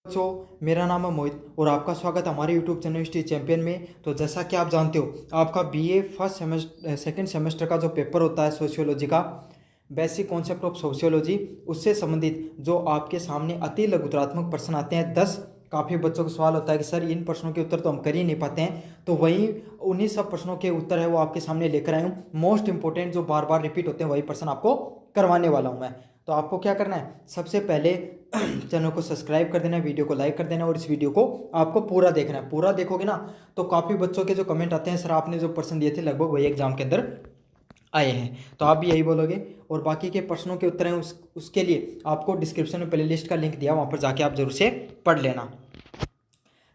बच्चों, मेरा नाम है मोहित और आपका स्वागत है हमारे यूट्यूब चैनल हिस्ट्री चैंपियन में। तो जैसा कि आप जानते हो, आपका BA first semester second semester का जो पेपर होता है सोशियोलॉजी का, बेसिक कॉन्सेप्ट ऑफ सोशियोलॉजी, उससे संबंधित जो आपके सामने अति लघुतरात्मक प्रश्न आते हैं 10। काफ़ी बच्चों का सवाल होता है कि सर इन प्रश्नों के उत्तर तो हम कर ही नहीं पाते हैं, तो वही उन्हीं सब प्रश्नों के उत्तर है वो आपके सामने लेकर आया हूँ। मोस्ट इंपॉर्टेंट जो बार बार रिपीट होते हैं वही प्रश्न आपको करवाने वाला हूँ मैं। तो आपको क्या करना है, सबसे पहले चैनल को सब्सक्राइब कर देना है, वीडियो को लाइक कर देना है और इस वीडियो को आपको पूरा देखना है। पूरा देखोगे ना तो काफ़ी बच्चों के जो कमेंट आते हैं, सर आपने जो प्रश्न दिए थे लगभग वही एग्जाम के अंदर आए हैं, तो आप भी यही बोलोगे। और बाकी के प्रश्नों के उत्तर हैं उसके लिए आपको डिस्क्रिप्शन में प्लेलिस्ट का लिंक दिया, वहाँ पर जाके आप जरूर से पढ़ लेना।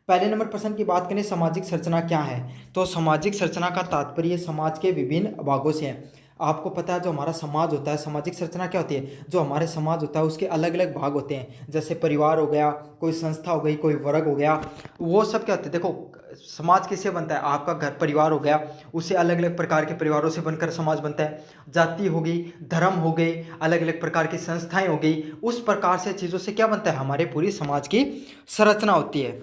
पहले नंबर प्रश्न की बात करें, सामाजिक संरचना क्या है। तो सामाजिक संरचना का तात्पर्य समाज के विभिन्न भागों से है। आपको पता है जो हमारा समाज होता है, सामाजिक संरचना क्या होती है, जो हमारे समाज होता है उसके अलग अलग भाग होते हैं। जैसे परिवार हो गया, कोई संस्था हो गई, कोई वर्ग हो गया, वो सब क्या होते हैं। देखो समाज किससे बनता है, आपका घर परिवार हो गया, उससे अलग अलग प्रकार के परिवारों से बनकर समाज बनता है। जाति हो गई, धर्म हो गई, अलग अलग प्रकार की संस्थाएं हो गई, उस प्रकार से चीज़ों से क्या बनता है, हमारे पूरी समाज की संरचना होती है।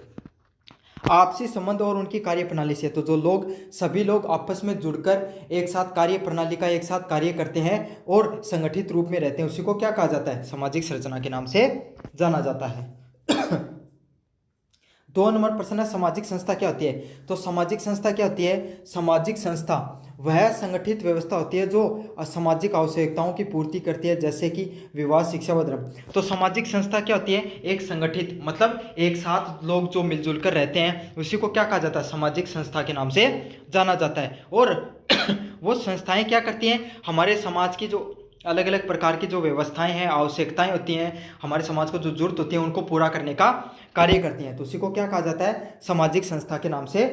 आपसी संबंध और उनकी कार्य प्रणाली से, तो जो लोग सभी लोग आपस में जुड़कर एक साथ कार्य प्रणाली का एक साथ कार्य करते हैं और संगठित रूप में रहते हैं, उसी को क्या कहा जाता है, सामाजिक संरचना के नाम से जाना जाता है। 2 नंबर प्रश्न है, सामाजिक संस्था क्या होती है। तो सामाजिक संस्था क्या होती है, सामाजिक संस्था वह संगठित व्यवस्था होती है जो सामाजिक आवश्यकताओं की पूर्ति करती है, जैसे कि विवाह, शिक्षा व धर्म। तो सामाजिक संस्था क्या होती है, एक संगठित मतलब एक साथ लोग जो मिलजुल कर रहते हैं, उसी को क्या कहा जाता है, सामाजिक संस्था के नाम से जाना जाता है। और वो संस्थाएं क्या करती हैं, हमारे समाज की जो अलग अलग प्रकार की जो व्यवस्थाएं हैं, आवश्यकताएं होती हैं, हमारे समाज को जो जरूरत होती है उनको पूरा करने का कार्य करती हैं, तो उसी को क्या कहा जाता है, सामाजिक संस्था के नाम से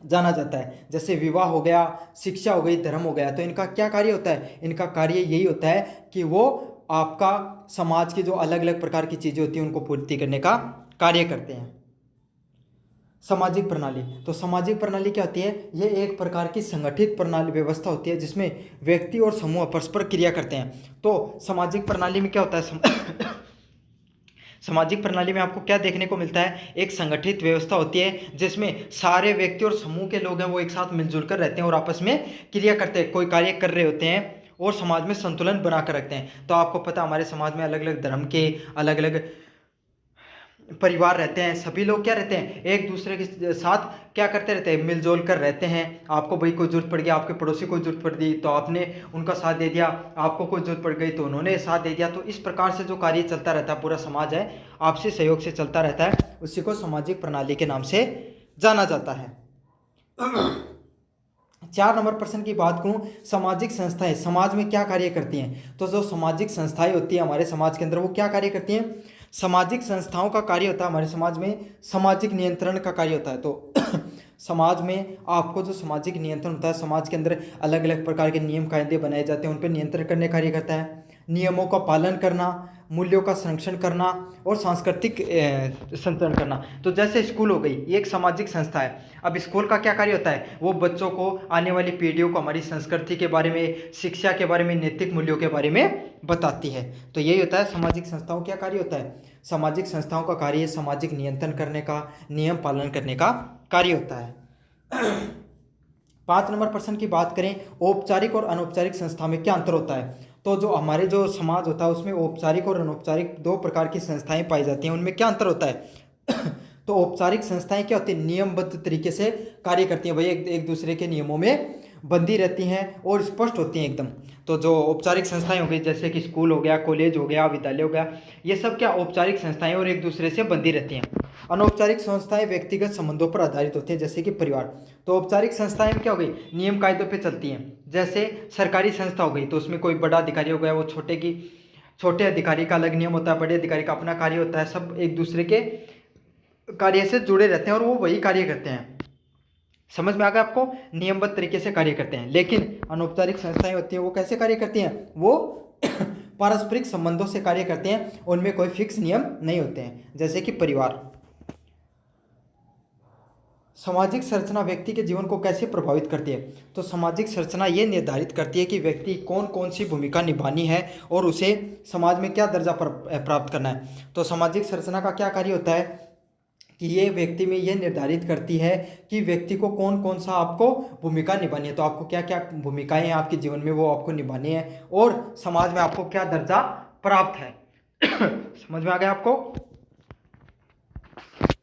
जाना जाता है। जैसे विवाह हो गया, शिक्षा हो गई, धर्म हो गया, तो इनका क्या कार्य होता है, इनका कार्य यही होता है कि वो आपका समाज की जो अलग अलग प्रकार की चीज़ें होती हैं उनको पूर्ति करने का कार्य करते हैं। सामाजिक प्रणाली, तो सामाजिक प्रणाली क्या होती है, ये एक प्रकार की संगठित प्रणाली व्यवस्था होती है जिसमें व्यक्ति और समूह परस्पर क्रिया करते हैं। तो सामाजिक प्रणाली में क्या होता है, सामाजिक प्रणाली में आपको क्या देखने को मिलता है, एक संगठित व्यवस्था होती है जिसमें सारे व्यक्ति और समूह के लोग हैं वो एक साथ मिलजुल कर रहते हैं और आपस में क्रिया करते हैं, कोई कार्य कर रहे होते हैं और समाज में संतुलन बनाकर रखते हैं। तो आपको पता हमारे समाज में अलग अलग धर्म के अलग अलग परिवार रहते हैं, सभी लोग क्या रहते हैं, एक दूसरे के साथ क्या करते रहते हैं, मिलजुल कर रहते हैं। आपको भाई कोई जरूरत पड़ गया, आपके पड़ोसी को जरूरत पड़ गई तो आपने उनका साथ दे दिया, आपको कोई जरूरत पड़ गई तो उन्होंने साथ दे दिया। तो इस प्रकार से जो कार्य चलता रहता है, पूरा समाज है आपसी सहयोग से चलता रहता है, उसी को सामाजिक प्रणाली के नाम से जाना जाता है। 4 नंबर प्रश्न की बात करूं, सामाजिक संस्थाएं समाज में क्या कार्य करती हैं। तो जो सामाजिक संस्थाएं होती है हमारे समाज के अंदर, वो क्या कार्य करती हैं, सामाजिक संस्थाओं का कार्य होता है हमारे समाज में सामाजिक नियंत्रण का कार्य होता है। तो समाज में आपको जो सामाजिक नियंत्रण होता है, समाज के अंदर अलग अलग प्रकार के नियम कायदे बनाए जाते हैं, उन पर नियंत्रण करने का कार्य करता है। नियमों का पालन करना, मूल्यों का संरक्षण करना और सांस्कृतिक संतुलन करना। तो जैसे स्कूल हो गई, ये एक सामाजिक संस्था है। अब स्कूल का क्या कार्य होता है, वो बच्चों को, आने वाली पीढ़ियों को हमारी संस्कृति के बारे में, शिक्षा के बारे में, नैतिक मूल्यों के बारे में बताती है। तो यही होता है सामाजिक संस्थाओं क्या कार्य होता है, सामाजिक संस्थाओं का कार्य सामाजिक नियंत्रण करने का, नियम पालन करने का कार्य होता है। 5 नंबर प्रश्न की बात करें, औपचारिक और अनौपचारिक संस्था में क्या अंतर होता है। तो जो हमारे जो समाज होता है उसमें औपचारिक और अनौपचारिक 2 प्रकार की संस्थाएं पाई जाती हैं, उनमें क्या अंतर होता है। तो औपचारिक संस्थाएं क्या होती हैं, नियमबद्ध तरीके से कार्य करती हैं, भाई एक दूसरे के नियमों में बंधी रहती हैं और स्पष्ट होती हैं एकदम। तो जो औपचारिक संस्थाएं हो गई, जैसे कि स्कूल हो गया, कॉलेज हो गया, विद्यालय हो गया, ये सब क्या औपचारिक संस्थाएं और एक दूसरे से बंधी रहती हैं। अनौपचारिक संस्थाएं व्यक्तिगत संबंधों पर आधारित होती हैं, जैसे कि परिवार। तो औपचारिक संस्थाएं में क्या हो गई, नियम कायदों पे चलती हैं। जैसे सरकारी संस्था हो गई, तो उसमें कोई बड़ा अधिकारी हो गया, वो छोटे अधिकारी का अलग नियम होता है, बड़े अधिकारी का अपना कार्य होता है, सब एक दूसरे के कार्य से जुड़े रहते हैं और वो वही कार्य करते हैं। समझ में आ गया आपको, नियमबद्ध तरीके से कार्य करते हैं। लेकिन अनौपचारिक संस्थाएं होती हैं वो कैसे कार्य करती हैं, वो पारस्परिक संबंधों से कार्य करते हैं, उनमें कोई फिक्स नियम नहीं होते हैं, जैसे कि परिवार। सामाजिक संरचना व्यक्ति के जीवन को कैसे प्रभावित करती है? तो सामाजिक संरचना ये निर्धारित करती है कि व्यक्ति कौन कौन सी भूमिका निभानी है और उसे समाज में क्या दर्जा प्राप्त करना है। तो सामाजिक संरचना का क्या कार्य होता है कि ये व्यक्ति में ये निर्धारित करती है कि व्यक्ति को कौन कौन सा आपको भूमिका निभानी है। तो आपको क्या क्या भूमिकाएं हैं आपके जीवन में वो आपको निभानी है और समाज में आपको क्या दर्जा प्राप्त है। समझ में आ गया आपको?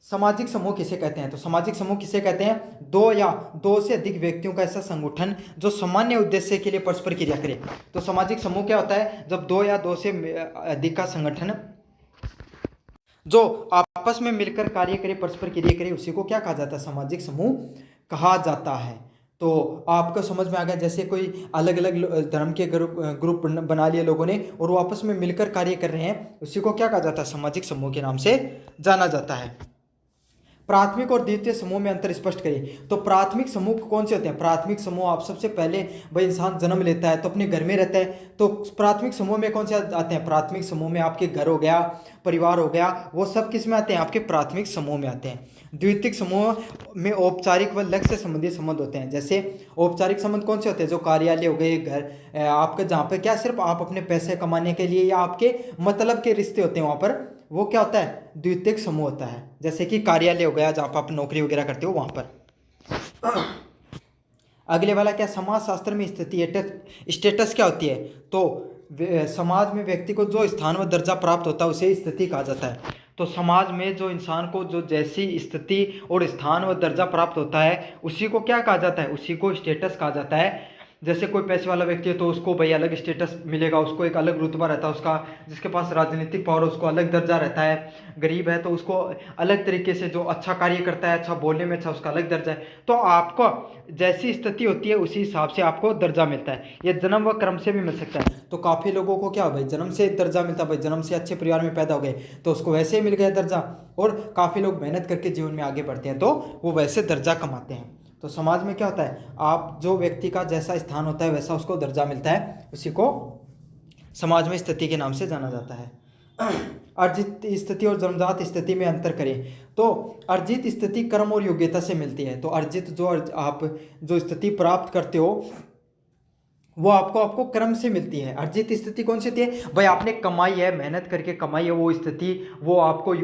सामाजिक समूह किसे कहते हैं? तो सामाजिक समूह किसे कहते हैं? दो से अधिक व्यक्तियों का ऐसा संगठन जो सामान्य उद्देश्य के लिए परस्पर क्रिया करे। तो सामाजिक समूह क्या होता है? जब दो से अधिक का संगठन जो आपस में मिलकर कार्य करे, परस्पर क्रिया करे, उसी को क्या कहा जाता है? सामाजिक समूह कहा जाता है। तो आपको समझ में आ गया, जैसे कोई अलग अलग धर्म के ग्रुप बना लिए लोगों ने और वो आपस में मिलकर कार्य कर रहे हैं, उसी को क्या कहा जाता है? सामाजिक समूह के नाम से जाना जाता है। प्राथमिक और द्वितीय समूह में अंतर स्पष्ट करिए। तो प्राथमिक समूह कौन से होते हैं? प्राथमिक समूह आप सबसे पहले भाई इंसान जन्म लेता है तो अपने घर में रहता है, तो प्राथमिक समूह में कौन से आते हैं? प्राथमिक समूह में आपके घर हो गया, परिवार हो गया, वो सब किस में आते हैं? आपके प्राथमिक समूह में आते हैं। द्वितीयक समूह में औपचारिक व लक्ष्य से संबंधित संबंध होते हैं। जैसे औपचारिक संबंध कौन से होते हैं? जो कार्यालय हो गए, घर आपका, जहाँ पे क्या सिर्फ आप अपने पैसे कमाने के लिए या आपके मतलब के रिश्ते होते हैं, वहाँ पर वो क्या होता है? द्वितीयक समूह होता है। जैसे कि कार्यालय हो गया, जहाँ पर आप नौकरी वगैरह करते हो वहाँ पर। अगले वाला क्या? समाज शास्त्र में स्थिति स्टेटस क्या होती है? तो समाज में व्यक्ति को जो स्थान व दर्जा प्राप्त होता है उसे स्थिति कहा जाता है। तो समाज में जो इंसान को जो जैसी स्थिति और स्थान व दर्जा प्राप्त होता है उसी को क्या कहा जाता है? उसी को स्टेटस कहा जाता है। जैसे कोई पैसे वाला व्यक्ति है तो उसको भाई अलग स्टेटस मिलेगा, उसको एक अलग रुतबा रहता है उसका, जिसके पास राजनीतिक पावर उसको अलग दर्जा रहता है। गरीब है तो उसको अलग तरीके से, जो अच्छा कार्य करता है, अच्छा बोलने में अच्छा, उसका अलग दर्जा है। तो आपको जैसी स्थिति होती है उसी हिसाब से आपको दर्जा मिलता है। ये जन्म व कर्म से भी मिल सकता है। तो काफ़ी लोगों को क्या भाई जन्म से दर्जा मिलता है, भाई जन्म से अच्छे परिवार में पैदा हो गए तो उसको वैसे ही मिल गया दर्जा, और काफ़ी लोग मेहनत करके जीवन में आगे बढ़ते हैं तो वो वैसे दर्जा कमाते हैं। तो समाज में क्या होता है? आप जो व्यक्ति का जैसा स्थान होता है वैसा उसको दर्जा मिलता है, उसी को समाज में स्थिति के नाम से जाना जाता है। अर्जित स्थिति और जन्मजात स्थिति में अंतर करें। तो अर्जित स्थिति कर्म और योग्यता से मिलती है। तो अर्जित जो आप जो स्थिति प्राप्त करते हो वो आपको कर्म से मिलती है। अर्जित स्थिति कौन सी होती है? भाई आपने कमाई है, मेहनत करके कमाई है वो स्थिति, वो आपको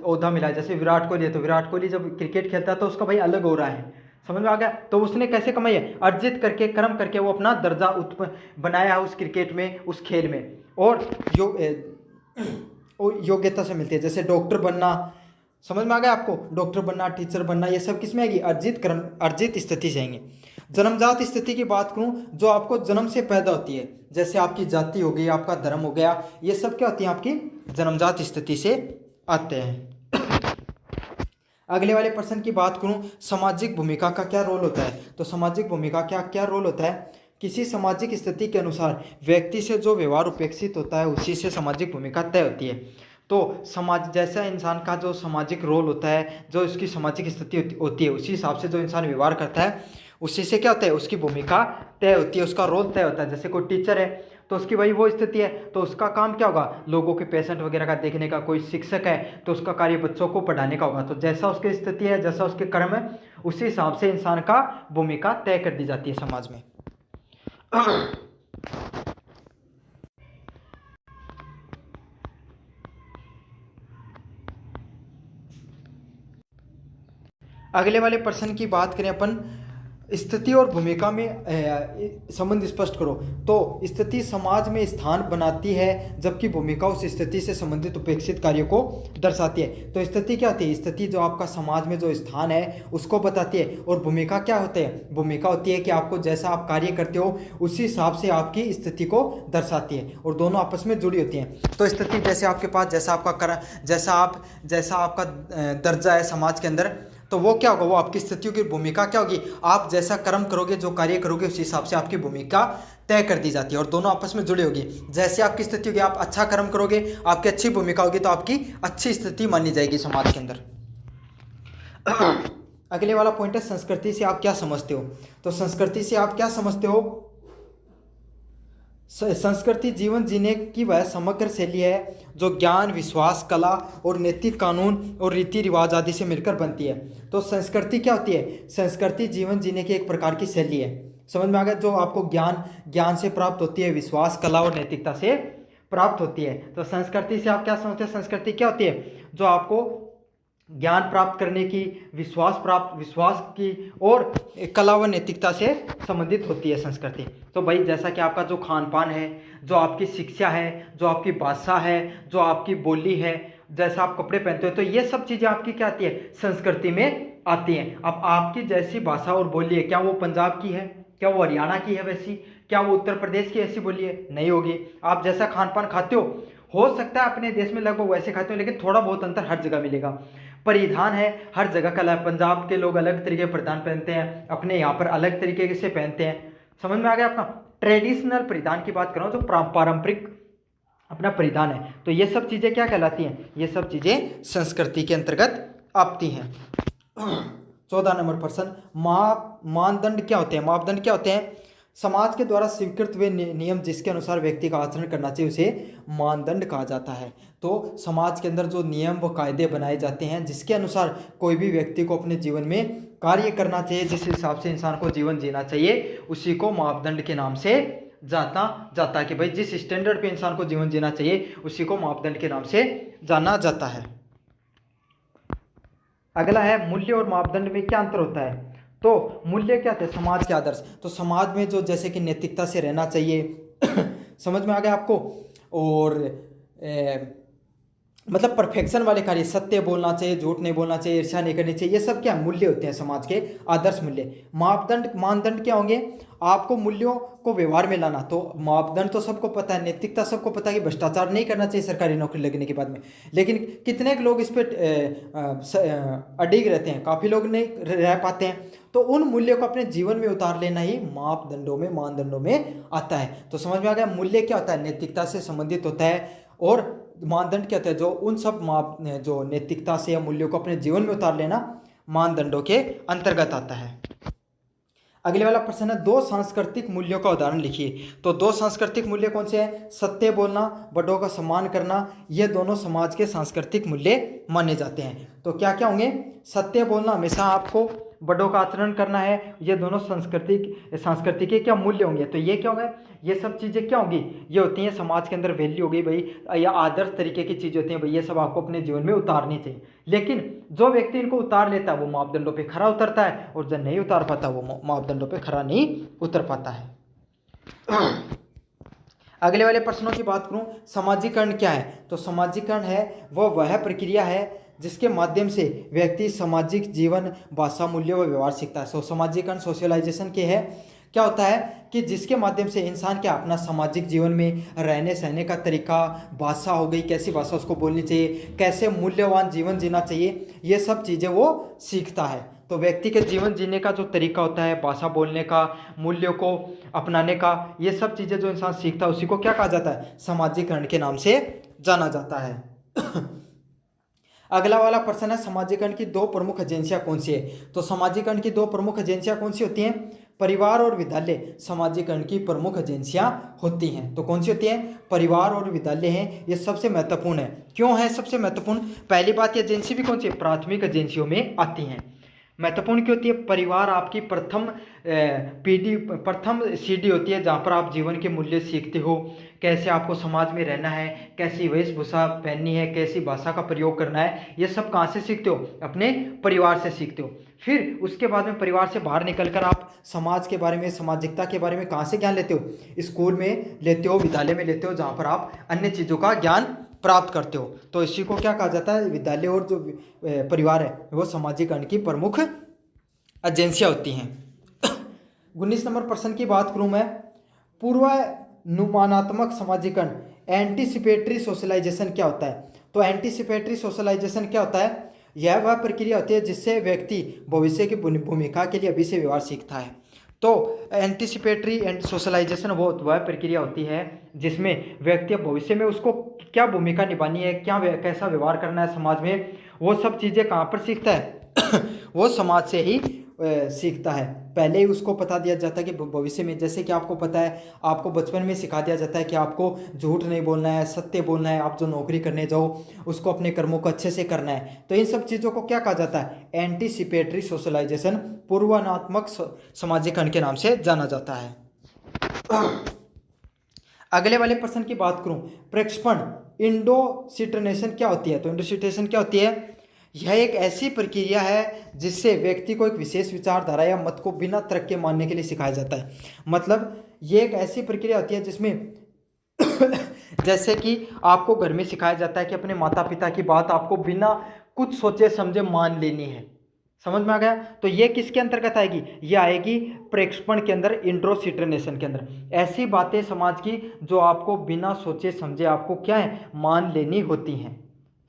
ओहदा मिला है। जैसे विराट कोहली है तो विराट कोहली जब क्रिकेट खेलता है तो उसका भाई अलग हो रहा है, समझ में आ गया? तो उसने कैसे कमाई है? अर्जित करके, कर्म करके वो अपना दर्जा उत्पन्न बनाया है उस क्रिकेट में, उस खेल में। और योग्यता से मिलती है। जैसे डॉक्टर बनना, समझ में आ गया आपको? डॉक्टर बनना, टीचर बनना, ये सब किस में आएगी? अर्जित स्थिति से आएंगे। जन्मजात स्थिति की बात करूं, जो आपको जन्म से पैदा होती है, जैसे आपकी जाति हो गई, आपका धर्म हो गया, ये सब क्या होती है? आपकी जन्मजात स्थिति से आते हैं। अगले वाले प्रश्न की बात करूं, सामाजिक भूमिका का क्या रोल होता है? तो सामाजिक भूमिका क्या रोल होता है? किसी सामाजिक स्थिति के अनुसार व्यक्ति से जो व्यवहार उपेक्षित होता है उसी से सामाजिक भूमिका तय होती है। तो समाज जैसा इंसान का जो सामाजिक रोल होता है, जो उसकी सामाजिक स्थिति होती है, उसी हिसाब से जो इंसान व्यवहार करता है उसी से क्या होता है? उसकी भूमिका तय होती है, उसका रोल तय होता है। जैसे कोई टीचर है तो उसकी वही वो स्थिति है तो उसका काम क्या होगा? लोगों के पेशेंट वगैरह का देखने का। कोई शिक्षक है तो उसका कार्य बच्चों को पढ़ाने का होगा। तो जैसा उसकी स्थिति है, जैसा उसके कर्म है, उसी हिसाब से इंसान का भूमिका तय कर दी जाती है समाज में। अगले वाले प्रश्न की बात करें अपन, स्थिति और भूमिका में संबंध स्पष्ट करो। तो स्थिति समाज में स्थान बनाती है जबकि भूमिका उस स्थिति से संबंधित उपेक्षित कार्य को दर्शाती है। तो स्थिति क्या होती है? स्थिति जो आपका समाज में जो स्थान है उसको बताती है। और भूमिका क्या होती है? भूमिका होती है कि आपको जैसा आप कार्य करते हो उसी हिसाब से आपकी स्थिति को दर्शाती है, और दोनों आपस में जुड़ी होती हैं। तो स्थिति जैसे आपके पास जैसा आपका दर्जा है समाज के अंदर, तो वो क्या होगा? वो आपकी स्थितियों की भूमिका क्या होगी? आप जैसा कर्म करोगे, जो कार्य करोगे, उस हिसाब से आपकी भूमिका तय कर दी जाती है, और दोनों आपस में जुड़ी होगी। जैसे आपकी स्थिति होगी, आप अच्छा कर्म करोगे, आपकी अच्छी भूमिका होगी, तो आपकी अच्छी स्थिति मानी जाएगी समाज के अंदर। अगले वाला पॉइंट है, संस्कृति से आप क्या समझते हो? तो संस्कृति से आप क्या समझते हो? संस्कृति जीवन जीने की वह समग्र शैली है जो ज्ञान, विश्वास, कला और नैतिक कानून और रीति रिवाज आदि से मिलकर बनती है। तो संस्कृति क्या होती है? संस्कृति जीवन जीने की एक प्रकार की शैली है। समझ में आ गया? जो आपको ज्ञान से प्राप्त होती है, विश्वास, कला और नैतिकता से प्राप्त होती है। तो संस्कृति से आप क्या समझते हैं? संस्कृति क्या होती है? जो आपको ज्ञान प्राप्त करने की, विश्वास की और कला व नैतिकता से संबंधित होती है संस्कृति। तो भाई जैसा कि आपका जो खान पान है, जो आपकी शिक्षा है, जो आपकी भाषा है, जो आपकी बोली है, जैसा आप कपड़े पहनते हो, तो ये सब चीज़ें आपकी क्या आती है? संस्कृति में आती हैं। अब आपकी जैसी भाषा और बोली है, क्या वो पंजाब की है? क्या वो हरियाणा की है वैसी? क्या वो उत्तर प्रदेश की ऐसी बोली है? नहीं होगी। आप जैसा खान पान खाते हो सकता है अपने देश में लगभग वैसे खाते हो, लेकिन थोड़ा बहुत अंतर हर जगह मिलेगा। परिधान है हर जगह का अलग। पंजाब के लोग अलग तरीके के परिधान पहनते हैं, अपने यहाँ पर अलग तरीके से पहनते हैं। समझ में आ गया? अपना ट्रेडिशनल परिधान की बात कर रहा हूँ, जो पारंपरिक अपना परिधान है। तो ये सब चीज़ें क्या कहलाती हैं? ये सब चीज़ें संस्कृति के अंतर्गत आती हैं। 14 नंबर प्रश्न, मानदंड क्या होते हैं? मापदंड क्या होते हैं? समाज के द्वारा स्वीकृत हुए नियम जिसके अनुसार व्यक्ति का आचरण करना चाहिए उसे मानदंड कहा जाता है। तो समाज के अंदर जो नियम व कायदे बनाए जाते हैं जिसके अनुसार कोई भी व्यक्ति को अपने जीवन में कार्य करना चाहिए, जिस हिसाब से इंसान को जीवन जीना चाहिए, उसी को मापदंड के नाम से जाता है। कि भाई जिस स्टैंडर्ड पे इंसान को जीवन जीना चाहिए उसी को मापदंड के नाम से जाना जाता है। अगला है, मूल्य और मापदंड में क्या अंतर होता है? तो मूल्य क्या थे? समाज के आदर्श। तो समाज में जो जैसे कि नैतिकता से रहना चाहिए समझ में आ गया आपको? और मतलब परफेक्शन वाले कार्य, सत्य बोलना चाहिए, झूठ नहीं बोलना चाहिए, ईर्ष्या नहीं करनी चाहिए, ये सब क्या मूल्य होते हैं? समाज के आदर्श मूल्य। मानदंड क्या होंगे? आपको मूल्यों को व्यवहार में लाना। तो मापदंड तो सबको पता है, नैतिकता सबको पता है कि भ्रष्टाचार नहीं करना चाहिए सरकारी नौकरी लगने के बाद में, लेकिन कितने लोग इस पर अडिग रहते हैं? काफ़ी लोग नहीं रह पाते हैं। तो उन मूल्यों को अपने जीवन में उतार लेना ही मानदंडों में आता है। तो समझ में आ गया? मूल्य क्या होता है? नैतिकता से संबंधित होता है, और मानदंड क्या होता है? जो उन सब जो नैतिकता से या मूल्यों को अपने जीवन में उतार लेना मानदंडों के अंतर्गत आता है। अगले वाला प्रश्न है, 2 सांस्कृतिक मूल्यों का उदाहरण लिखिए। तो 2 सांस्कृतिक मूल्य कौन से हैं? सत्य बोलना, बड़ों का सम्मान करना, ये दोनों समाज के सांस्कृतिक मूल्य माने जाते हैं। तो क्या क्या होंगे? सत्य बोलना, हमेशा आपको बड़ों का आचरण करना है, ये दोनों सांस्कृतिक के क्या मूल्य होंगे? तो ये क्या होंगे? ये सब चीज़ें क्या होंगी? ये होती हैं समाज के अंदर वैल्यू हो गई भाई, या आदर्श तरीके की चीज़ें होती हैं भाई, ये सब आपको अपने जीवन में उतारनी चाहिए। लेकिन जो व्यक्ति इनको उतार लेता है वो मापदंडों पे खरा उतरता है, और जो नहीं उतार पाता वो मापदंडों पे खरा नहीं उतर पाता है। अगले वाले प्रश्नों की बात करूं, समाजीकरण क्या है? तो समाजीकरण है वह प्रक्रिया है जिसके माध्यम से व्यक्ति सामाजिक जीवन, भाषा, मूल्य व व्यवहार सीखता है। समाजीकरण सोशलाइजेशन के है। क्या होता है कि जिसके माध्यम से इंसान क्या अपना सामाजिक जीवन में रहने सहने का तरीका, भाषा हो गई, कैसी भाषा उसको बोलनी चाहिए, कैसे मूल्यवान जीवन जीना चाहिए, ये सब चीज़ें वो सीखता है। तो व्यक्ति के जीवन जीने का जो तरीका होता है, भाषा बोलने का, मूल्यों को अपनाने का, ये सब चीज़ें जो इंसान सीखता है उसी को क्या कहा जाता है? समाजीकरण के नाम से जाना जाता है। अगला वाला प्रश्न है, समाजीकरण की 2 प्रमुख एजेंसियां कौन सी है? तो समाजीकरण की 2 प्रमुख एजेंसियां कौन सी होती हैं? परिवार और विद्यालय समाजीकरण की प्रमुख एजेंसियां होती हैं। तो कौन सी होती हैं? परिवार और विद्यालय हैं। ये सबसे महत्वपूर्ण है। क्यों है सबसे महत्वपूर्ण? पहली बात, ये एजेंसी भी कौन सी है? प्राथमिक एजेंसियों में आती हैं। महत्वपूर्ण क्यों होती है? परिवार आपकी प्रथम सीढ़ी होती है जहाँ पर आप जीवन के मूल्य सीखते हो, कैसे आपको समाज में रहना है, कैसी वेशभूषा पहननी है, कैसी भाषा का प्रयोग करना है, ये सब कहाँ से सीखते हो? अपने परिवार से सीखते हो। फिर उसके बाद में परिवार से बाहर निकलकर आप समाज के बारे में, सामाजिकता के बारे में कहाँ से ज्ञान लेते हो? स्कूल में लेते हो, विद्यालय में लेते हो, जहाँ पर आप अन्य चीज़ों का ज्ञान प्राप्त करते हो। तो इसी को क्या कहा जाता है? विद्यालय और जो परिवार है वो सामाजिकरण की प्रमुख एजेंसियां होती हैं। 19 नंबर प्रश्न की बात करूं मैं, पूर्वानुमानात्मक समाजीकरण, एंटीसिपेटरी सोशलाइजेशन क्या होता है? तो एंटीसिपेटरी सोशलाइजेशन क्या होता है? यह वह प्रक्रिया होती है जिससे व्यक्ति भविष्य की भूमिका के लिए अभी से व्यवहार सीखता है। तो एंटीसिपेटरी एंड सोशलाइजेशन वो वह प्रक्रिया होती है जिसमें व्यक्ति भविष्य में उसको क्या भूमिका निभानी है, कैसा व्यवहार करना है समाज में, वो सब चीज़ें कहाँ पर सीखता है? वो समाज से ही सीखता है। पहले ही उसको बता दिया जाता है कि भविष्य में, जैसे कि आपको पता है, आपको बचपन में सिखा दिया जाता है कि आपको झूठ नहीं बोलना है, सत्य बोलना है, आप जो नौकरी करने जाओ उसको अपने कर्मों को अच्छे से करना है। तो इन सब चीज़ों को क्या कहा जाता है? एंटीसिपेटरी सोशलाइजेशन, पूर्वानुमानित सामाजिकरण के नाम से जाना जाता है। अगले वाले प्रश्न की बात करूं, प्रेक्षपण इंडोसिट्रेशन क्या होती है? तो इंडोसिट्रेशन क्या होती है? यह एक ऐसी प्रक्रिया है जिससे व्यक्ति को एक विशेष विचारधारा या मत को बिना तर्क के मानने के लिए सिखाया जाता है। मतलब ये एक ऐसी प्रक्रिया होती है जिसमें जैसे कि आपको घर में सिखाया जाता है कि अपने माता पिता की बात आपको बिना कुछ सोचे समझे मान लेनी है। समझ में आ गया? तो ये किसके अंतर्गत आएगी? ये आएगी प्रेक्षपण के अंदर, इंडोसिट्रेशन के अंदर। ऐसी बातें समाज की जो आपको बिना सोचे समझे आपको क्या है, मान लेनी होती हैं।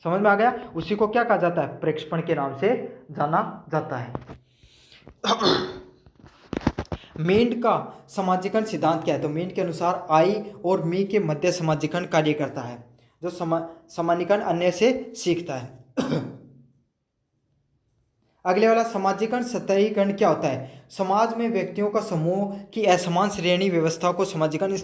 समझ में आ गया? उसी को क्या कहा जाता है? प्रेक्षपण के नाम से जाना जाता है। मींड का समाजीकरण सिद्धांत क्या है? तो मींड के अनुसार आई और मी के मध्य समाजीकरण कार्य करता है, जो समानीकरण अन्य से सीखता है। अगले वाला, समाजीकरण सतहीकरण क्या होता है? समाज में व्यक्तियों का समूह की असमान श्रेणी व्यवस्था को समाजीकरण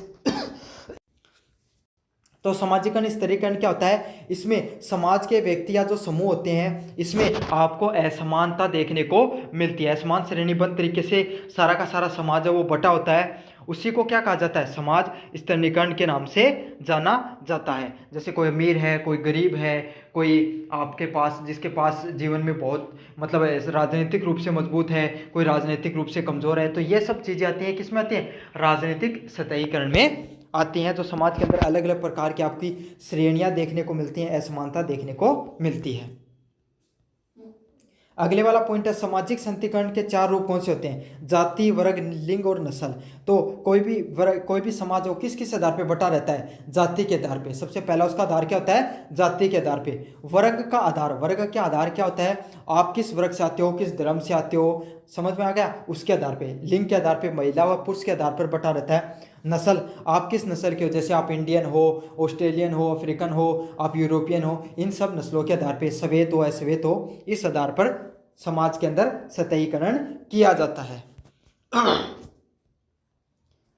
तो सामाजिकरण स्तरीकरण क्या होता है? इसमें समाज के व्यक्ति या जो समूह होते हैं, इसमें आपको असमानता देखने को मिलती है। असमान श्रेणीबद्ध तरीके से सारा का सारा समाज है वो बटा होता है, उसी को क्या कहा जाता है? समाज स्तरीकरण के नाम से जाना जाता है। जैसे कोई अमीर है, कोई गरीब है, कोई आपके पास जिसके पास जीवन में बहुत मतलब राजनीतिक रूप से मजबूत है, कोई राजनीतिक रूप से कमज़ोर है, तो ये सब चीज़ें आती हैं किसमें आती हैं? राजनीतिक सतहीकरण में आती हैं। जो समाज के अंदर अलग अलग प्रकार की आपकी श्रेणियां देखने को मिलती हैं, असमानता देखने को मिलती है। अगले वाला पॉइंट है, सामाजिक संतीकरण के 4 रूप कौन से होते हैं? जाति, वर्ग, लिंग और नस्ल। तो कोई भी वर्ग, कोई भी समाज हो किस किस आधार पे बटा रहता है? जाति के आधार पे। सबसे पहला उसका आधार क्या होता है? जाति के आधार पे। वर्ग का आधार, वर्ग का आधार क्या होता है? आप किस वर्ग से आते हो, किस धर्म से आते हो, समझ में आ गया? उसके आधार पे। लिंग के आधार पे महिला व पुरुष के आधार पर बटा रहता है। नस्ल, आप किस नस्ल के हो, जैसे आप इंडियन हो, ऑस्ट्रेलियन हो, अफ्रीकन हो, आप यूरोपियन हो, इन सब नस्लों के आधार पे, श्वेत हो अश्वेत हो, इस आधार पर समाज के अंदर सतहीकरण किया जाता है।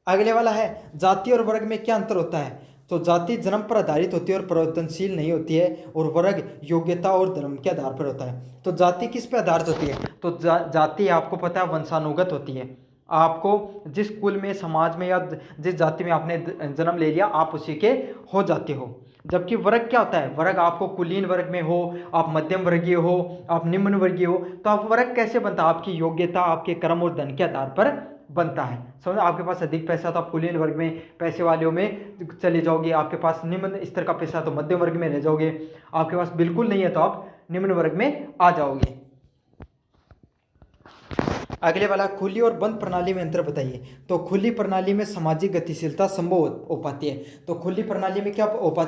अगले वाला है, जाति और वर्ग में क्या अंतर होता है? तो जाति जन्म पर आधारित होती है और परिवर्तनशील नहीं होती है, और वर्ग योग्यता और धर्म के आधार पर होता है। तो जाति किस पे आधारित होती है? तो जाति आपको पता है वंशानुगत होती है। आपको जिस कुल में, समाज में या जिस जाति में आपने जन्म ले लिया, आप उसी के हो जाते हो। जबकि वर्ग क्या होता है? वर्ग आपको कुलीन वर्ग में हो, आप मध्यम वर्गीय हो, आप निम्न वर्गीय हो, तो आप वर्ग कैसे बनता है? आपकी योग्यता, आपके कर्म और धन के आधार पर बनता है। समझो, आपके पास अधिक पैसा तो आप कुलीन वर्ग में, पैसे वालों में चले जाओगे। आपके पास निम्न स्तर का पैसा तो मध्यम वर्ग में रह जाओगे। आपके पास बिल्कुल नहीं है तो आप निम्न वर्ग में आ जाओगे। अगले वाला, खुली और बंद प्रणाली में अंतर बताइए। तो खुली प्रणाली में सामाजिक गतिशीलता संभव हो पाती है। तो खुली प्रणाली में क्या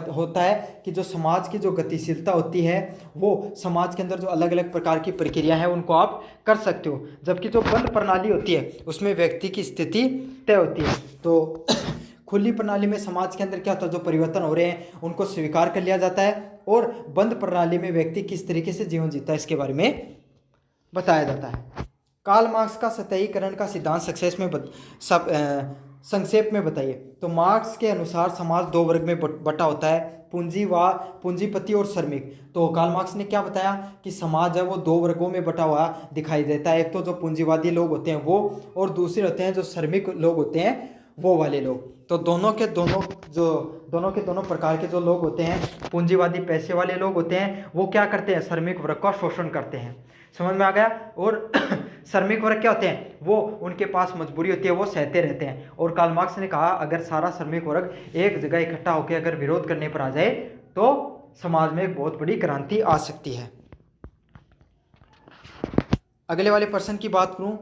होता है कि जो समाज की जो गतिशीलता होती है, वो समाज के अंदर जो अलग अलग प्रकार की प्रक्रिया है उनको आप कर सकते हो। जबकि जो बंद प्रणाली होती है उसमें व्यक्ति की स्थिति तय होती है। तो खुली प्रणाली में समाज के अंदर क्या होता है? जो परिवर्तन हो रहे हैं उनको स्वीकार कर लिया जाता है, और बंद प्रणाली में व्यक्ति किस तरीके से जीवन जीता है इसके बारे में बताया जाता है। कार्ल मार्क्स का सतहीकरण का सिद्धांत संक्षेप में बताइए। तो मार्क्स के अनुसार समाज 2 वर्ग में बटा होता है, पूंजीपति और श्रमिक। तो कार्ल मार्क्स ने क्या बताया कि समाज है वो 2 वर्गों में बटा हुआ दिखाई देता है। एक तो जो पूंजीवादी लोग होते हैं वो, और दूसरे होते हैं जो श्रमिक लोग होते हैं वो वाले लोग। तो दोनों के दोनों प्रकार के जो लोग होते हैं, पूंजीवादी पैसे वाले लोग होते हैं, वो क्या करते हैं? श्रमिक वर्ग का शोषण करते हैं। समझ में आ गया? और श्रमिक वर्ग क्या होते हैं? वो, उनके पास मजबूरी होती है, वो सहते रहते हैं। और कार्ल मार्क्स ने कहा अगर सारा श्रमिक वर्ग एक जगह इकट्ठा होकर अगर विरोध करने पर आ जाए तो समाज में एक बहुत बड़ी क्रांति आ सकती है। अगले वाले प्रश्न की बात करूं,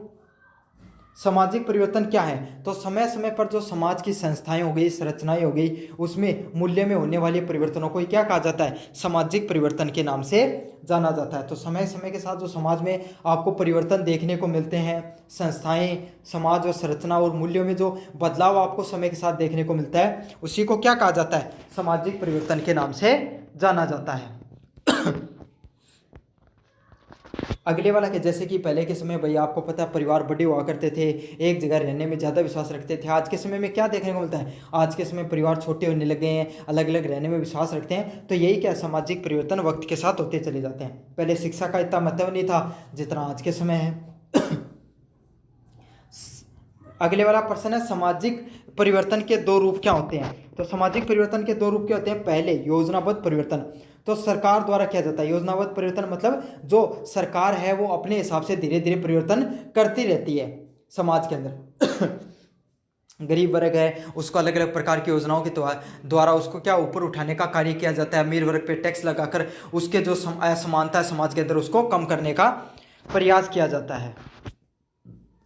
सामाजिक परिवर्तन क्या है? तो समय समय पर जो समाज की संस्थाएं हो गई, संरचनाएं हो गई, उसमें मूल्य में होने वाले परिवर्तनों को क्या कहा जाता है? सामाजिक परिवर्तन के नाम से जाना जाता है। तो समय समय के साथ जो समाज में आपको परिवर्तन देखने को मिलते हैं, संस्थाएं, समाज और संरचना और मूल्यों में जो बदलाव आपको समय के साथ देखने को मिलता है, उसी को क्या कहा जाता है? सामाजिक परिवर्तन के नाम से जाना जाता है। अगले वाला के जैसे कि पहले के समय भैया आपको पता है परिवार बड़े हुआ करते थे, एक जगह रहने में ज़्यादा विश्वास रखते थे। आज के समय में क्या देखने को मिलता है, आज के समय परिवार छोटे होने लगे हैं, अलग अलग रहने में विश्वास रखते हैं। तो यही क्या सामाजिक परिवर्तन वक्त के साथ होते चले जाते हैं। पहले शिक्षा का इतना महत्व नहीं था जितना आज के समय है। अगले वाला प्रश्न है सामाजिक परिवर्तन के दो रूप क्या होते हैं। तो सामाजिक परिवर्तन के दो रूप क्या होते हैं। पहले योजनाबद्ध परिवर्तन, तो सरकार द्वारा किया जाता है। योजनाबद्ध परिवर्तन मतलब जो सरकार है वो अपने हिसाब से धीरे धीरे परिवर्तन करती रहती है समाज के अंदर। गरीब वर्ग है उसको अलग अलग प्रकार की योजनाओं के द्वारा उसको क्या ऊपर उठाने का कार्य किया जाता है। अमीर वर्ग पे टैक्स लगाकर उसके जो असमानता है समाज के अंदर उसको कम करने का प्रयास किया जाता है।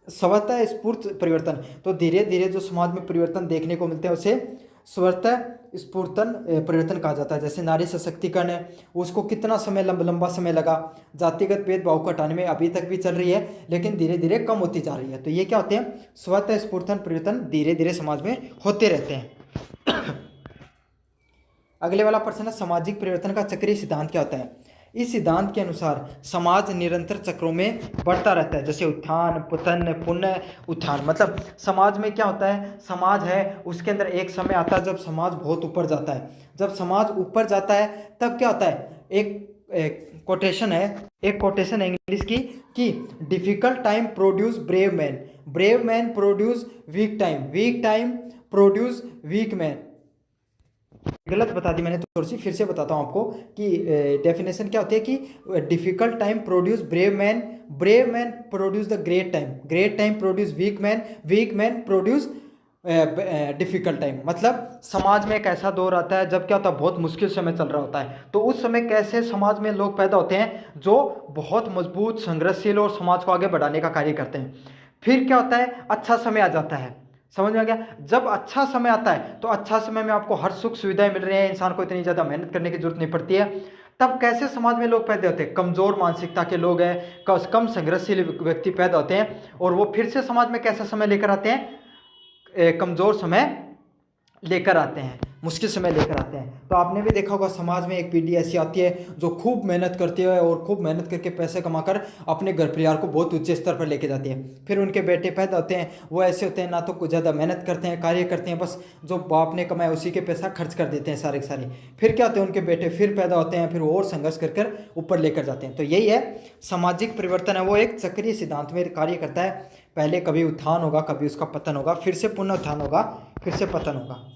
स्वतः स्फूर्त परिवर्तन, तो धीरे धीरे जो समाज में परिवर्तन देखने को मिलते हैं उसे स्वतः स्फूर्तन परिवर्तन कहा जाता है। जैसे नारी सशक्तिकरण है, उसको कितना समय लंबा समय लगा। जातिगत भेदभाव को हटाने में अभी तक भी चल रही है लेकिन धीरे धीरे कम होती जा रही है। तो ये क्या होते हैं, स्वतः स्फूर्तन परिवर्तन धीरे धीरे समाज में होते रहते हैं। अगले वाला प्रश्न है सामाजिक परिवर्तन का चक्रीय सिद्धांत क्या होता है। इस सिद्धांत के अनुसार समाज निरंतर चक्रों में बढ़ता रहता है, जैसे उत्थान पतन पुनः उत्थान। मतलब समाज में क्या होता है, समाज है उसके अंदर एक समय आता है जब समाज बहुत ऊपर जाता है। जब समाज ऊपर जाता है तब क्या होता है, एक कोटेशन है इंग्लिश की कि difficult time produce brave man produce weak time produce weak man. गलत बता दी मैंने थोड़ी सी, फिर से बताता हूँ आपको कि डेफिनेशन क्या होती है कि difficult time produce brave man produce the great time produce weak man produce difficult time. मतलब समाज में एक ऐसा दौर आता है जब क्या होता है, बहुत मुश्किल समय चल रहा होता है। तो उस समय कैसे समाज में लोग पैदा होते हैं जो बहुत मजबूत संघर्षशील और समाज को आगे बढ़ाने का कार्य करते हैं। फिर क्या होता है, अच्छा समय आ जाता है। समझ में आ गया। जब अच्छा समय आता है तो अच्छा समय में आपको हर सुख सुविधाएं मिल रही है, इंसान को इतनी ज़्यादा मेहनत करने की जरूरत नहीं पड़ती है। तब कैसे समाज में लोग पैदा होते हैं, कमज़ोर मानसिकता के लोग हैं, कम संघर्षशील व्यक्ति पैदा होते हैं और वो फिर से समाज में कैसा समय लेकर आते हैं, कमज़ोर समय लेकर आते हैं, मुश्किल समय लेकर आते हैं। तो आपने भी देखा होगा समाज में एक पीढ़ी ऐसी आती है जो खूब मेहनत करती है और खूब मेहनत करके पैसे कमाकर अपने घर परिवार को बहुत ऊंचे स्तर पर लेके जाती है। फिर उनके बेटे पैदा होते हैं, वो ऐसे होते हैं ना तो कुछ ज़्यादा मेहनत करते हैं, कार्य करते हैं, बस जो बाप ने कमाया उसी के पैसा खर्च कर देते हैं सारे के सारे। फिर क्या होते हैं, उनके बेटे फिर पैदा होते हैं, फिर वो और संघर्ष कर ऊपर लेकर जाते हैं। तो यही है सामाजिक परिवर्तन है, वो एक चक्रीय सिद्धांत में कार्य करता है। पहले कभी उत्थान होगा, कभी उसका पतन होगा, फिर से पुनः उत्थान होगा, फिर से पतन होगा।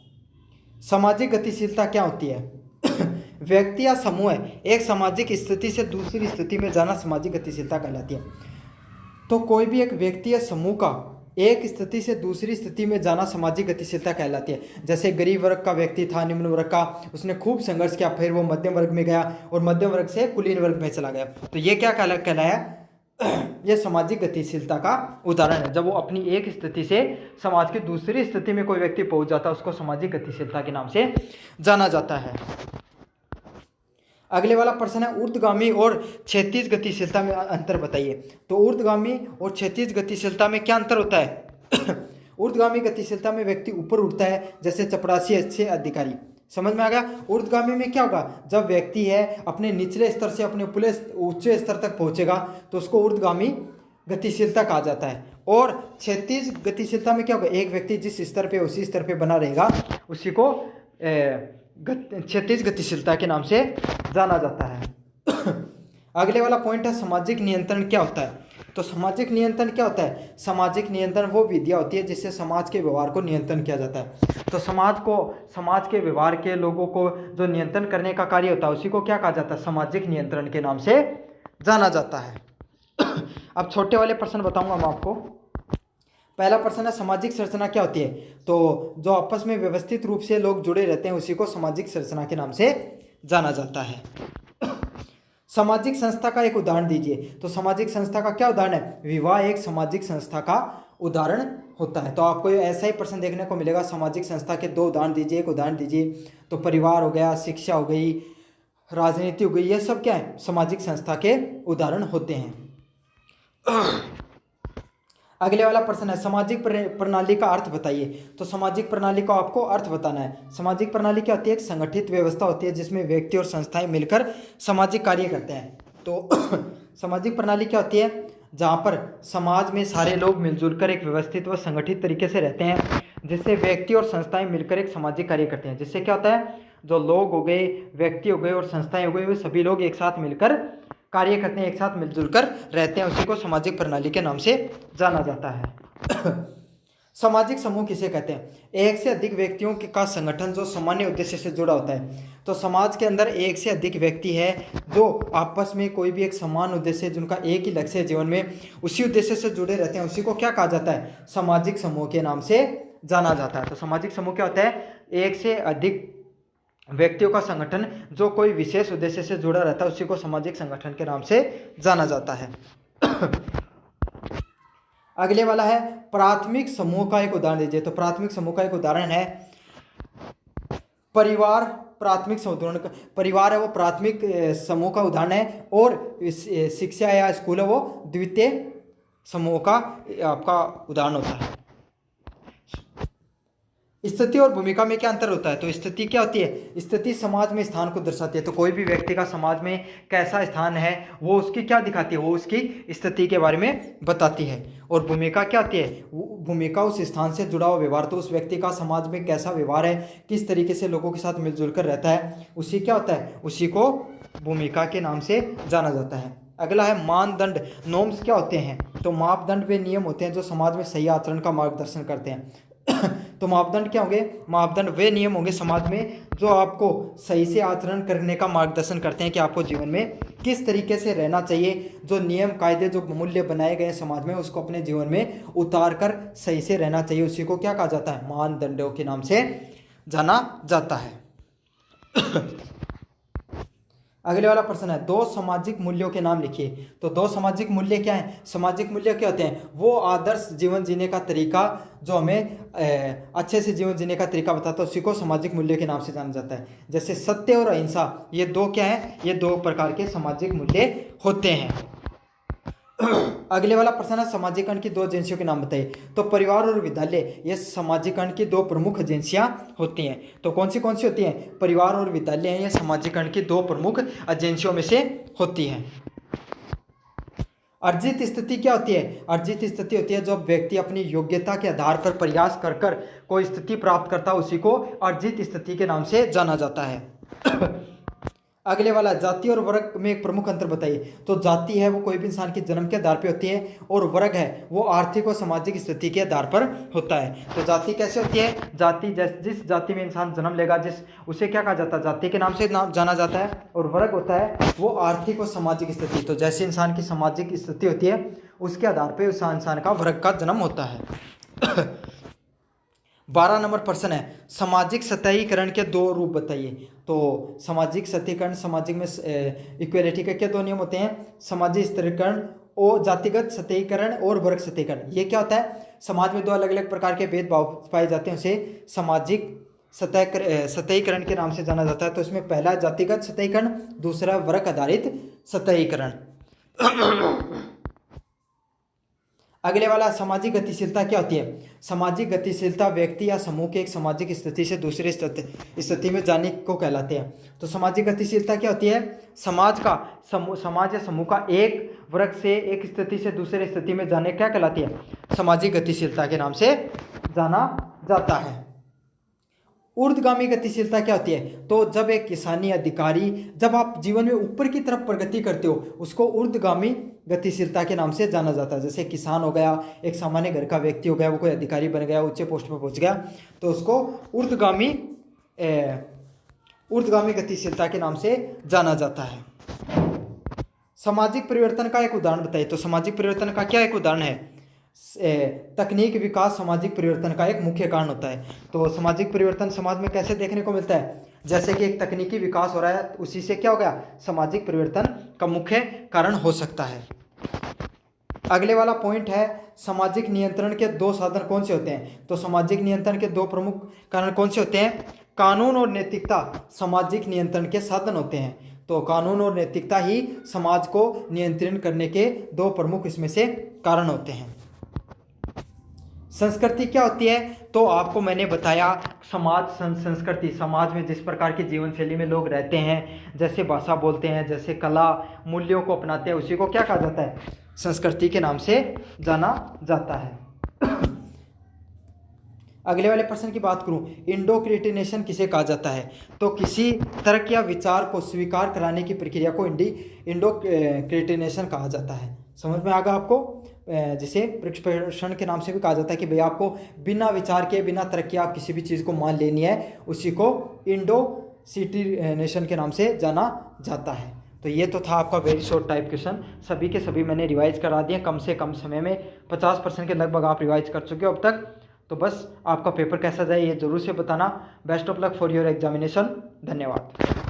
सामाजिक गतिशीलता क्या होती है। व्यक्ति या समूह एक सामाजिक स्थिति से दूसरी स्थिति में जाना सामाजिक गतिशीलता कहलाती है। तो कोई भी एक व्यक्ति या समूह का एक स्थिति से दूसरी स्थिति में जाना सामाजिक गतिशीलता कहलाती है। जैसे गरीब वर्ग का व्यक्ति था, निम्न वर्ग का, उसने खूब संघर्ष किया, फिर वो मध्यम वर्ग में गया और मध्यम वर्ग से कुलीन वर्ग में चला गया। तो ये क्या कहलाया, यह सामाजिक गतिशीलता का उदाहरण है। जब वो अपनी एक स्थिति से समाज की दूसरी स्थिति में कोई व्यक्ति पहुंच जाता है उसको सामाजिक गतिशीलता के नाम से जाना जाता है। अगले वाला प्रश्न है ऊर्ध्वगामी और क्षैतिज गतिशीलता में अंतर बताइए। तो ऊर्ध्वगामी और क्षैतिज गतिशीलता में क्या अंतर होता है। ऊर्ध्वगामी गतिशीलता में व्यक्ति ऊपर उठता है, जैसे चपरासी अच्छे अधिकारी। समझ में आ गया। ऊर्ध्वगामी में क्या होगा, जब व्यक्ति है अपने निचले स्तर से अपने ऊंचे स्तर तक पहुंचेगा तो उसको ऊर्ध्वगामी गतिशीलता कहा जाता है। और क्षैतिज गतिशीलता में क्या होगा, एक व्यक्ति जिस स्तर पे उसी स्तर पे बना रहेगा उसी को क्षैतिज गतिशीलता के नाम से जाना जाता है। अगले वाला पॉइंट है सामाजिक नियंत्रण क्या होता है। तो सामाजिक नियंत्रण क्या होता है, सामाजिक नियंत्रण वो विधिया होती है जिससे समाज के व्यवहार को नियंत्रण किया जाता है। तो समाज के व्यवहार के लोगों को जो नियंत्रण करने का कार्य होता है उसी को क्या कहा जाता है, सामाजिक नियंत्रण के नाम से जाना जाता है। अब छोटे वाले प्रश्न बताऊंगा मैं आपको। पहला प्रश्न है सामाजिक संरचना क्या होती है। तो जो आपस में व्यवस्थित रूप से लोग जुड़े रहते हैं उसी को सामाजिक संरचना के नाम से जाना जाता है। सामाजिक संस्था का एक उदाहरण दीजिए। तो सामाजिक संस्था का क्या उदाहरण है, विवाह एक सामाजिक संस्था का उदाहरण होता है। तो आपको ऐसा ही प्रश्न देखने को मिलेगा, सामाजिक संस्था के दो उदाहरण दीजिए, एक उदाहरण दीजिए। तो परिवार हो गया, शिक्षा हो गई, राजनीति हो गई, ये सब क्या है, सामाजिक संस्था के उदाहरण होते हैं। अगले वाला प्रश्न है सामाजिक प्रणाली का अर्थ बताइए। तो सामाजिक प्रणाली का आपको अर्थ बताना है। सामाजिक प्रणाली क्या होती है, एक संगठित व्यवस्था होती है जिसमें व्यक्ति और संस्थाएं मिलकर सामाजिक कार्य करते हैं। तो सामाजिक प्रणाली क्या होती है? जहाँ पर समाज में सारे लोग मिलजुल कर एक व्यवस्थित व संगठित तरीके से रहते हैं, जिससे व्यक्ति और संस्थाएं मिलकर एक सामाजिक कार्य करते हैं। जिससे क्या होता है, जो लोग हो गए, व्यक्ति हो गए और संस्थाएं हो गई, वे सभी लोग एक साथ मिलकर कार्य करते हैं, एक साथ मिलजुल कर रहते हैं। उसी को सामाजिक प्रणाली के नाम से जाना जाता है। सामाजिक समूह किसे कहते हैं? एक से अधिक व्यक्तियों का संगठन जो सामान्य उद्देश्य से जुड़ा होता है। तो समाज के अंदर एक से अधिक व्यक्ति है जो आपस में कोई भी एक समान उद्देश्य, जिनका एक ही लक्ष्य है जीवन में, उसी उद्देश्य से जुड़े रहते हैं, उसी को क्या कहा जाता है? सामाजिक समूह के नाम से जाना जाता है। तो सामाजिक समूह क्या होता है? एक से अधिक व्यक्तियों का संगठन जो कोई विशेष उद्देश्य से जुड़ा रहता है, उसी को सामाजिक संगठन के नाम से जाना जाता है। अगले वाला है प्राथमिक समूह का एक उदाहरण दीजिए। तो प्राथमिक समूह का एक उदाहरण है परिवार। प्राथमिक समूह, परिवार है वो प्राथमिक समूह का उदाहरण है, और शिक्षा या स्कूल है वो द्वितीय समूह का आपका उदाहरण होता है। स्थिति और भूमिका में क्या अंतर होता है? तो स्थिति क्या होती है? स्थिति समाज में स्थान को दर्शाती है। तो कोई भी व्यक्ति का समाज में कैसा स्थान है वो उसकी क्या दिखाती है? वो उसकी स्थिति के बारे में बताती है। और भूमिका क्या होती है? भूमिका उस स्थान से जुड़ा हुआ व्यवहार, तो उस व्यक्ति का समाज में कैसा व्यवहार है, किस तरीके से लोगों के साथ मिलजुल कर रहता है, उसी क्या होता है? उसी को भूमिका के नाम से जाना जाता है। अगला है मानदंड। नॉर्म्स क्या होते हैं? तो मापदंड वे नियम होते हैं जो समाज में सही आचरण का मार्गदर्शन करते हैं। तो मापदंड क्या होंगे? मापदंड वे नियम होंगे समाज में जो आपको सही से आचरण करने का मार्गदर्शन करते हैं कि आपको जीवन में किस तरीके से रहना चाहिए। जो नियम कायदे, जो मूल्य बनाए गए हैं समाज में, उसको अपने जीवन में उतार कर सही से रहना चाहिए। उसी को क्या कहा जाता है? मानदंडों के नाम से जाना जाता है। अगले वाला प्रश्न है दो सामाजिक मूल्यों के नाम लिखिए। तो दो सामाजिक मूल्य क्या हैं? सामाजिक मूल्य क्या होते हैं? वो आदर्श जीवन जीने का तरीका जो हमें अच्छे से जीवन जीने का तरीका बताता है, उसी को सामाजिक मूल्य के नाम से जाना जाता है। जैसे सत्य और अहिंसा, ये दो क्या है? ये दो प्रकार के सामाजिक मूल्य होते हैं। अगले वाला प्रश्न है सामाजिकरण की दो एजेंसियों के नाम बताइए। तो परिवार और विद्यालय, ये सामाजिकरण की दो प्रमुख एजेंसियां होती हैं। तो कौन सी होती हैं? परिवार और विद्यालय हैं, ये सामाजिकरण की दो प्रमुख एजेंसियों में से होती हैं। अर्जित स्थिति क्या होती है? अर्जित स्थिति होती है जब व्यक्ति अपनी योग्यता के आधार पर प्रयास कर कर कोई स्थिति प्राप्त करता है, उसी को अर्जित स्थिति के नाम से जाना जाता है। अगले वाला जाति और वर्ग में एक प्रमुख अंतर बताइए। तो जाति है वो कोई भी इंसान के जन्म के आधार पर होती है, और वर्ग है वो आर्थिक और सामाजिक स्थिति के आधार पर होता है। तो जाति कैसे होती है? जाति जिस जाति में इंसान जन्म लेगा, उसे क्या कहा जाता है? जाति के नाम से जाना जाता है। और वर्ग होता है वो आर्थिक और सामाजिक स्थिति। तो जैसे इंसान की सामाजिक स्थिति होती है, उसके आधार पर उस इंसान का वर्ग का जन्म होता है। 12 नंबर प्रश्न है सामाजिक सतहीकरण के दो रूप बताइए। तो सामाजिक सतहीकरण, सामाजिक में इक्वेलिटी के क्या दो नियम होते हैं? सामाजिक स्तरीकरण और जातिगत सतहीकरण और वर्ग सतहीकरण। ये क्या होता है? समाज में दो अलग अलग प्रकार के भेदभाव पाए जाते हैं, उसे सामाजिक सतहीकरण के नाम से जाना जाता है। तो इसमें पहला जातिगत सतहीकरण, दूसरा वर्ग आधारित सतहीकरण। अगले वाला सामाजिक गतिशीलता क्या होती है? सामाजिक गतिशीलता व्यक्ति या समूह के एक सामाजिक स्थिति से दूसरी स्थिति में जाने को कहलाते हैं। तो सामाजिक गतिशीलता क्या होती है? समाज या समूह का एक वर्ग से एक स्थिति से दूसरी स्थिति में जाने क्या कहलाती है? सामाजिक गतिशीलता के नाम से जाना जाता है। ऊर्ध्वगामी गतिशीलता क्या होती है? तो जब एक किसानी अधिकारी, जब आप जीवन में ऊपर की तरफ प्रगति करते हो, उसको ऊर्ध्वगामी गतिशीलता के नाम से जाना जाता है। जैसे किसान हो गया, एक सामान्य घर का व्यक्ति हो गया, वो कोई अधिकारी बन गया, उच्च पोस्ट पर पहुंच गया, तो उसको ऊर्ध्वगामी गतिशीलता के नाम से जाना जाता है। सामाजिक परिवर्तन का एक उदाहरण बताइए। तो सामाजिक परिवर्तन का क्या एक उदाहरण है? तकनीक विकास सामाजिक परिवर्तन का एक मुख्य कारण होता है। तो सामाजिक परिवर्तन समाज में कैसे देखने को मिलता है? जैसे कि एक तकनीकी विकास हो रहा है, उसी से क्या हो गया? सामाजिक परिवर्तन का मुख्य कारण हो सकता है। अगले वाला पॉइंट है सामाजिक नियंत्रण के दो साधन कौन से होते हैं? तो सामाजिक नियंत्रण के दो प्रमुख कारण कौन से होते हैं? कानून और नैतिकता सामाजिक नियंत्रण के साधन होते हैं। तो कानून और नैतिकता ही समाज को नियंत्रण करने के दो प्रमुख इसमें से कारण होते हैं। संस्कृति क्या होती है? तो आपको मैंने बताया समाज संस्कृति, समाज में जिस प्रकार की जीवन शैली में लोग रहते हैं, जैसे भाषा बोलते हैं, जैसे कला मूल्यों को अपनाते हैं, उसी को क्या कहा जाता है? संस्कृति के नाम से जाना जाता है। अगले वाले प्रश्न की बात करूं, इंडोक्रिटिनेशन किसे कहा जाता है? तो किसी तर्क या विचार को स्वीकार कराने की प्रक्रिया को इंडोक्रिटिनेशन कहा जाता है। समझ में आ गया आपको? जिसे पृष्ठपोषण के नाम से भी कहा जाता है कि भाई आपको बिना विचार के, बिना तर्क के आप किसी भी चीज़ को मान लेनी है, उसी को इंडोक्रिटिनेशन के नाम से जाना जाता है। तो ये तो था आपका वेरी शॉर्ट टाइप क्वेश्चन, सभी के सभी मैंने रिवाइज करा दिए, कम से कम समय में 50% के लगभग आप रिवाइज कर चुके हो अब तक। तो बस आपका पेपर कैसा जाए ये ज़रूर से बताना। Best of luck for your examination. धन्यवाद।